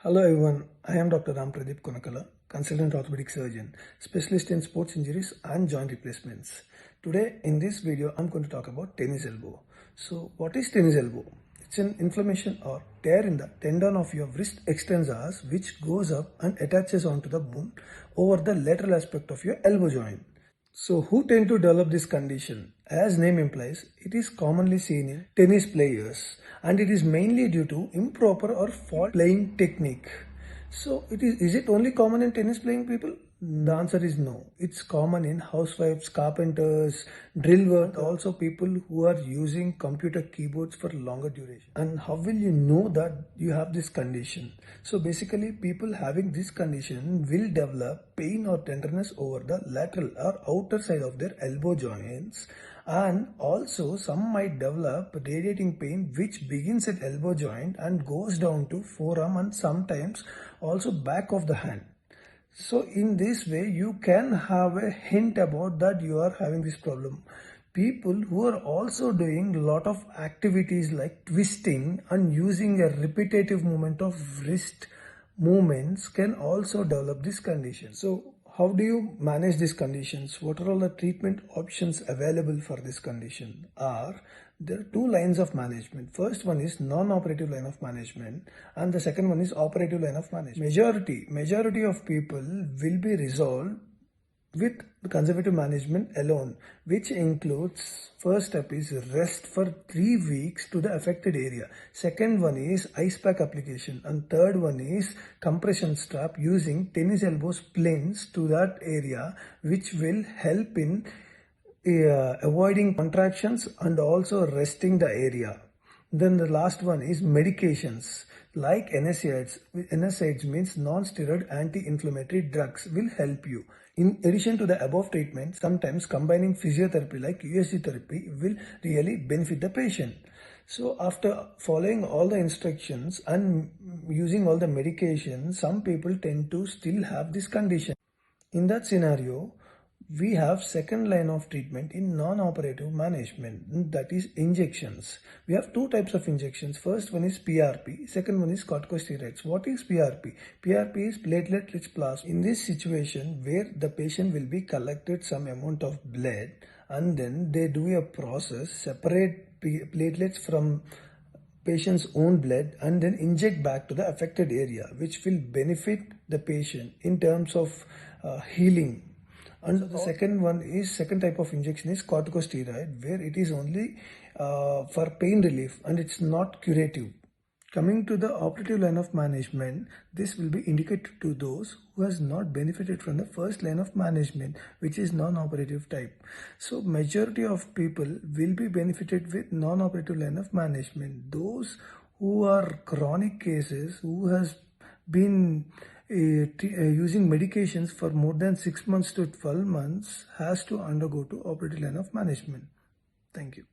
Hello everyone, I am Dr. Ram Pradeep Konakala, consultant orthopedic surgeon, specialist in sports injuries and joint replacements. Today in this video, I'm going to talk about tennis elbow. So what is tennis elbow? It's an inflammation or tear in the tendon of your wrist extensors which goes up and attaches onto the bone over the lateral aspect of your elbow joint. So who tend to develop this condition? As name implies, it is commonly seen in tennis players and it is mainly due to improper or fault playing technique. So is it only common in tennis playing people? The answer is no. It's common in housewives, carpenters, drill work, also people who are using computer keyboards for longer duration. And how will you know that you have this condition? So basically people having this condition will develop pain or tenderness over the lateral or outer side of their elbow joints, and also some might develop radiating pain which begins at elbow joint and goes down to forearm and sometimes also back of the hand. So in this way, you can have a hint about that you are having this problem. People who are also doing a lot of activities like twisting and using a repetitive movement of wrist movements can also develop this condition. So how do you manage these conditions? What are all the treatment options available for this condition? There are two lines of management. First one is non-operative line of management and the second one is operative line of management. Majority of people will be resolved with conservative management alone, which includes first step is rest for 3 weeks to the affected area. Second one is ice pack application and third one is compression strap using tennis elbow splints to that area, which will help in avoiding contractions and also resting the area. Then the last one is medications like NSAIDs. NSAIDs means non-steroid anti-inflammatory drugs will help you. In addition to the above treatment, sometimes combining physiotherapy like USG therapy will really benefit the patient. So after following all the instructions and using all the medications, some people tend to still have this condition. In that scenario, we have second line of treatment in non-operative management, that is injections. We have two types of injections. First one is PRP, second one is corticosteroids. What is PRP? PRP is platelet-rich plasma. In this situation where the patient will be collected some amount of blood and then they do a process, separate platelets from patient's own blood and then inject back to the affected area, which will benefit the patient in terms of healing. And so the second type of injection is corticosteroid, where it is only for pain relief and it's not curative. Coming to the operative line of management, this will be indicated to those who has not benefited from the first line of management, which is non-operative type. So majority of people will be benefited with non-operative line of management. Those who are chronic cases, who has been using medications for more than 6 months to 12 months has to undergo to operative line of management. Thank you.